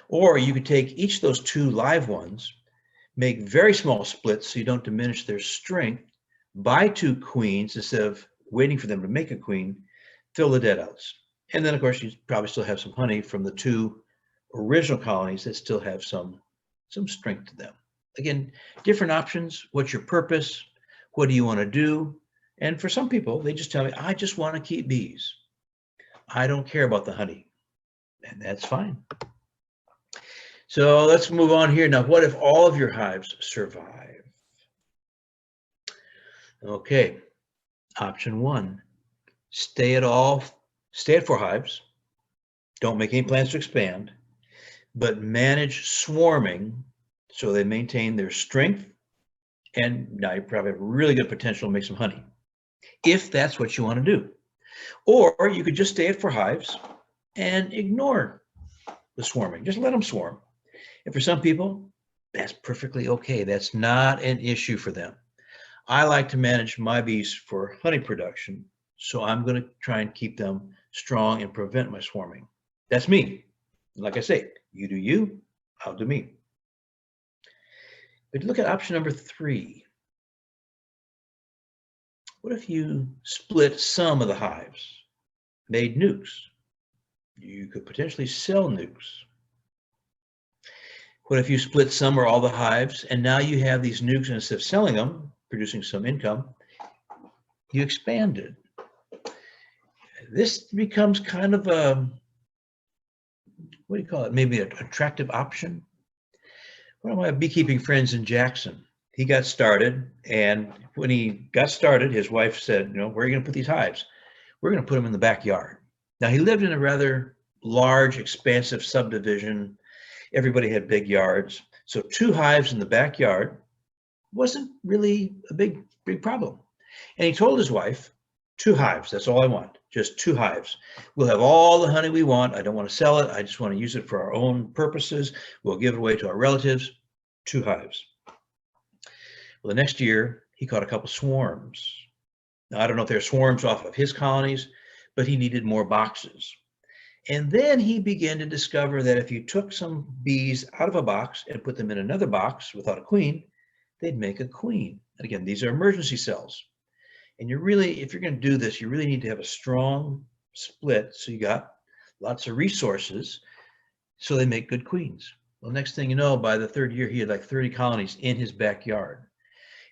Or you could take each of those 2 live ones, make very small splits so you don't diminish their strength, buy 2 queens instead of waiting for them to make a queen, fill the dead outs. And then of course you probably still have some honey from the 2 original colonies that still have some strength to them. Again, different options. What's your purpose? What do you want to do? And for some people, they just tell me, I just want to keep bees. I don't care about the honey. And that's fine. So let's move on here. Now, what if all of your hives survive? Okay, option 1, stay at 4 hives. Don't make any plans to expand, but manage swarming so they maintain their strength. And now you probably have really good potential to make some honey, if that's what you want to do. Or you could just stay at 4 hives and ignore the swarming. Just let them swarm. And for some people, that's perfectly okay. That's not an issue for them. I like to manage my bees for honey production, so I'm going to try and keep them strong and prevent my swarming. That's me. Like I say, you do you, I'll do me. But look at option number 3. What if you split some of the hives, made nukes? You could potentially sell nukes. What if you split some or all the hives, and now you have these nukes, and instead of selling them, producing some income, you expanded. This becomes kind of a, what do you call it? Maybe an attractive option. One of my beekeeping friends in Jackson, he got started, and when he got started, his wife said, where are you going to put these hives? We're going to put them in the backyard. Now, he lived in a rather large, expansive subdivision. Everybody had big yards. So 2 hives in the backyard wasn't really a big problem. And he told his wife, 2 hives, that's all I want, just 2 hives. We'll have all the honey we want. I don't want to sell it. I just want to use it for our own purposes. We'll give it away to our relatives, 2 hives. Well, the next year, he caught a couple swarms. Now, I don't know if they're swarms off of his colonies, but he needed more boxes. And then he began to discover that if you took some bees out of a box and put them in another box without a queen, they'd make a queen. And again, these are emergency cells. And you're really, if you're going to do this, you really need to have a strong split. So you got lots of resources so they make good queens. Well, next thing you know, by the 3rd year, he had like 30 colonies in his backyard.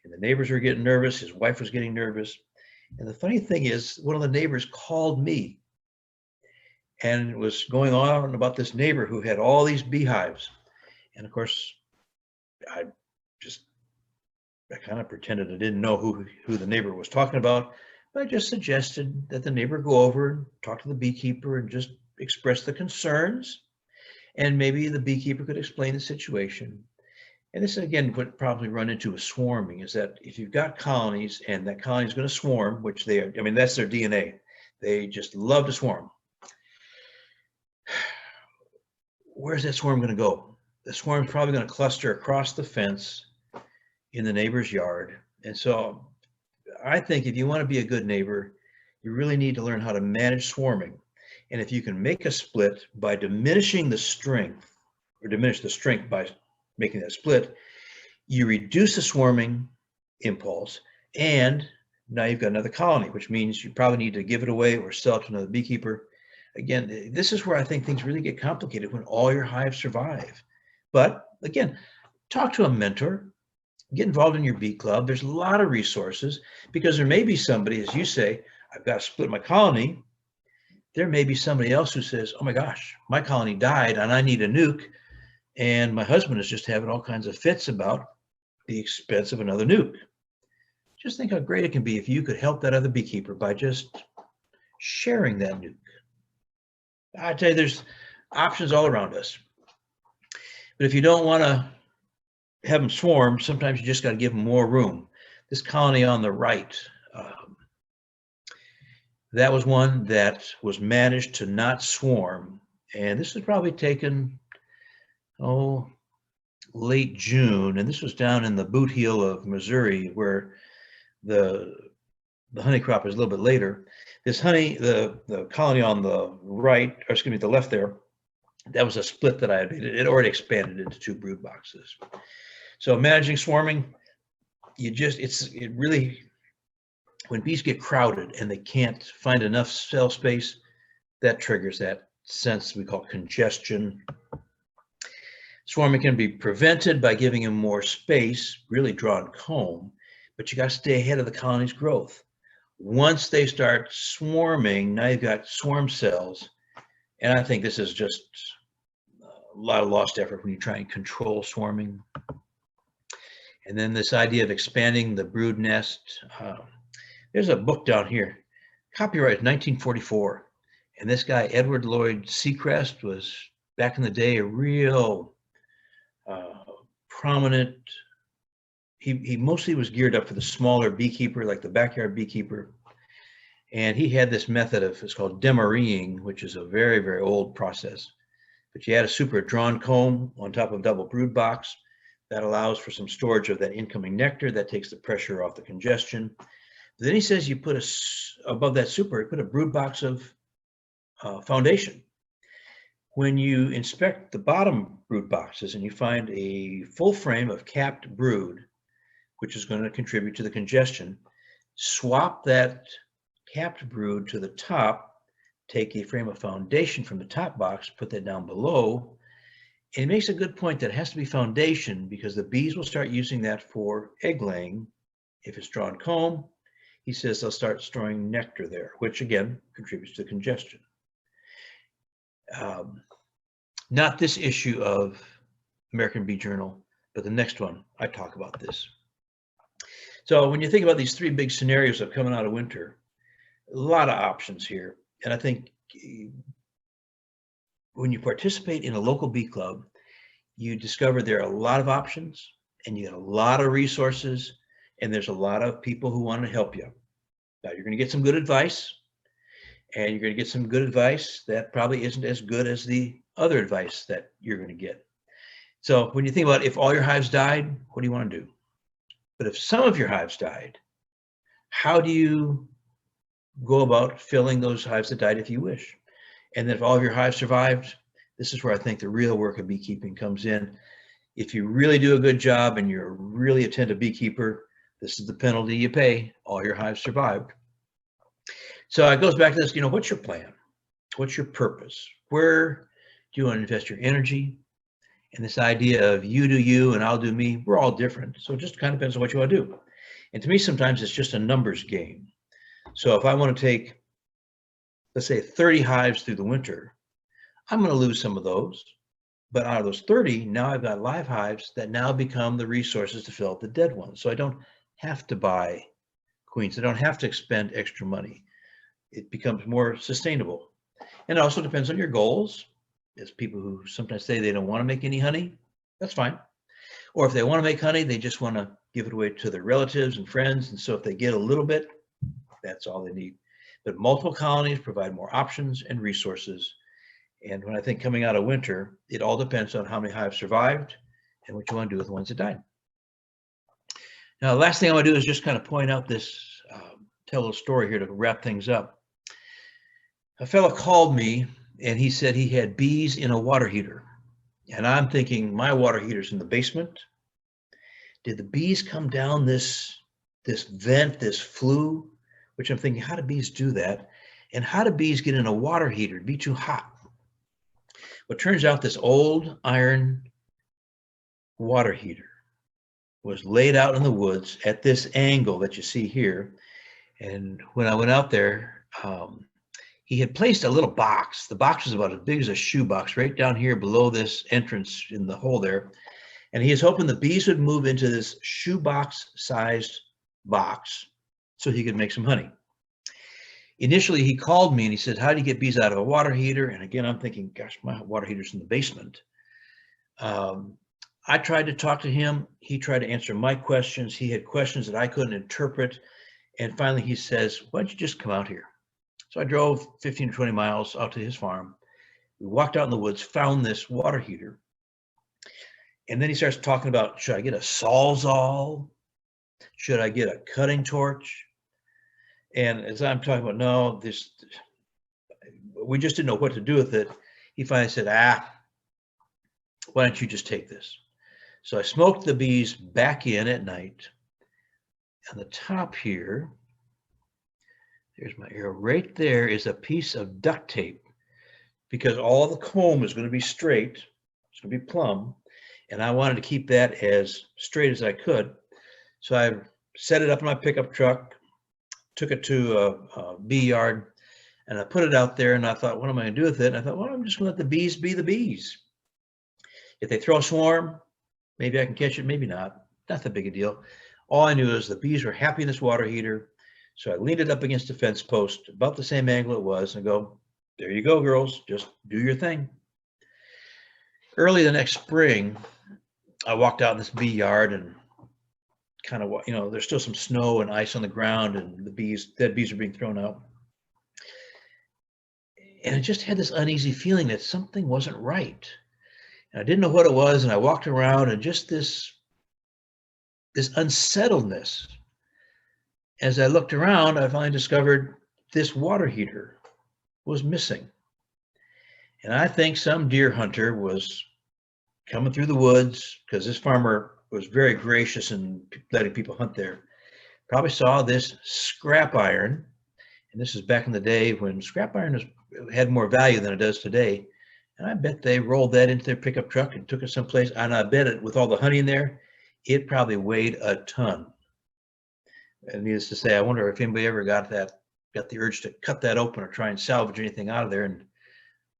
And the neighbors were getting nervous. His wife was getting nervous. And the funny thing is, one of the neighbors called me and was going on about this neighbor who had all these beehives. And of course, I kind of pretended I didn't know who the neighbor was talking about, I just suggested that the neighbor go over and talk to the beekeeper and just express the concerns. And maybe the beekeeper could explain the situation. And this again would probably run into a swarming, is that if you've got colonies and that colony is going to swarm, which they are, I mean, that's their DNA. They just love to swarm. Where's that swarm going to go? The swarm's probably going to cluster across the fence in the neighbor's yard. And so I think if you want to be a good neighbor, you really need to learn how to manage swarming. And if you can make a split by diminishing the strength, or diminish the strength by making that split, you reduce the swarming impulse, and now you've got another colony, which means you probably need to give it away or sell it to another beekeeper. Again, this is where I think things really get complicated when all your hives survive. But again, talk to a mentor, get involved in your bee club. There's a lot of resources, because there may be somebody, as you say, I've got to split my colony. There may be somebody else who says, oh my gosh, my colony died and I need a nuke. And my husband is just having all kinds of fits about the expense of another nuke. Just think how great it can be if you could help that other beekeeper by just sharing that nuke. I tell you, there's options all around us. But if you don't want to have them swarm, sometimes you just got to give them more room. This colony on the right, that was one that was managed to not swarm. And this has probably taken, late June. And this was down in the boot heel of Missouri, where the honey crop is a little bit later. This honey, the colony on the right, or excuse me, the left there, that was a split that I had made. It already expanded into 2 brood boxes. So managing swarming, it really, when bees get crowded and they can't find enough cell space, that triggers that sense we call congestion. Swarming can be prevented by giving them more space, really drawn comb, but you got to stay ahead of the colony's growth. Once they start swarming, now you've got swarm cells, and I think this is just a lot of lost effort when you try and control swarming. And then this idea of expanding the brood nest. There's a book down here, copyright 1944. And this guy, Edward Lloyd Seacrest, was back in the day a real prominent, he mostly was geared up for the smaller beekeeper, like the backyard beekeeper. And he had this method of, it's called demarrying, which is a very, very old process. But you add a super drawn comb on top of a double brood box. That allows for some storage of that incoming nectar that takes the pressure off the congestion. Then he says you put above that super, you put a brood box of foundation. When you inspect the bottom brood boxes and you find a full frame of capped brood, which is going to contribute to the congestion, swap that capped brood to the top, take a frame of foundation from the top box, put that down below. And he makes a good point that it has to be foundation, because the bees will start using that for egg laying. If it's drawn comb, he says they'll start storing nectar there, which again contributes to congestion. Not this issue of American Bee Journal, but the next one, I talk about this. So when you think about these 3 big scenarios of coming out of winter, a lot of options here. And I think when you participate in a local bee club, you discover there are a lot of options, and you get a lot of resources, and there's a lot of people who want to help you. Now, you're going to get some good advice, and you're going to get some good advice that probably isn't as good as the other advice that you're going to get. So when you think about if all your hives died, what do you want to do? But if some of your hives died, how do you go about filling those hives that died if you wish? And then if all of your hives survived, this is where I think the real work of beekeeping comes in. If you really do a good job and you're a really attentive beekeeper, this is the penalty you pay. All your hives survived. So it goes back to this, what's your plan? What's your purpose? Where do you want to invest your energy? And this idea of you do you and I'll do me, we're all different. So it just kind of depends on what you want to do. And to me, sometimes it's just a numbers game. So if I want to take, let's say 30 hives through the winter, I'm going to lose some of those. But out of those 30, now I've got live hives that now become the resources to fill up the dead ones. So I don't have to buy queens. They don't have to expend extra money. It becomes more sustainable. And it also depends on your goals. There's people who sometimes say they don't want to make any honey. That's fine. Or if they want to make honey, they just want to give it away to their relatives and friends. And so if they get a little bit, that's all they need. But multiple colonies provide more options and resources. And when I think coming out of winter, it all depends on how many hives survived and what you want to do with the ones that died. Now, the last thing I want to do is just kind of point out this, tell a little story here to wrap things up. A fellow called me and he said he had bees in a water heater. And I'm thinking, my water heater's in the basement. Did the bees come down this vent, this flue? Which I'm thinking, how do bees do that? And how do bees get in a water heater? It'd be too hot. Well, it turns out this old iron water heater was laid out in the woods at this angle that you see here. And when I went out there, he had placed a little box. The box was about as big as a shoebox right down here below this entrance in the hole there. And he was hoping the bees would move into this shoebox sized box so he could make some honey. Initially, he called me and he said, how do you get bees out of a water heater? And again, I'm thinking, gosh, my water heater's in the basement. I tried to talk to him. He tried to answer my questions. He had questions that I couldn't interpret. And finally, he says, why don't you just come out here? So I drove 15 to 20 miles out to his farm. We walked out in the woods, found this water heater. And then he starts talking about, should I get a Sawzall? Should I get a cutting torch? And as I'm talking about, no, we just didn't know what to do with it. He finally said, why don't you just take this? So I smoked the bees back in at night. On the top here, there's my arrow. Right there is a piece of duct tape because all the comb is going to be straight. It's going to be plumb. And I wanted to keep that as straight as I could. So I set it up in my pickup truck, took it to a bee yard, and I put it out there. And I thought, what am I going to do with it? And I thought, well, I'm just going to let the bees be the bees. If they throw a swarm, maybe I can catch it, maybe not. Not that big a deal. All I knew is the bees were happy in this water heater. So I leaned it up against a fence post, about the same angle it was, and go, there you go, girls, just do your thing. Early the next spring, I walked out in this bee yard and kind of, there's still some snow and ice on the ground and the dead bees are being thrown out. And I just had this uneasy feeling that something wasn't right. And I didn't know what it was. And I walked around and just this unsettledness. As I looked around, I finally discovered this water heater was missing. And I think some deer hunter was coming through the woods because this farmer was very gracious in letting people hunt there. Probably saw this scrap iron. And this is back in the day when scrap iron had more value than it does today. And I bet they rolled that into their pickup truck and took it someplace. And I bet it, with all the honey in there, it probably weighed a ton. And needless to say, I wonder if anybody ever got the urge to cut that open or try and salvage anything out of there and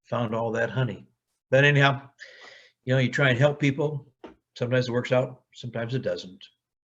found all that honey. But anyhow, you try and help people. Sometimes it works out, sometimes it doesn't.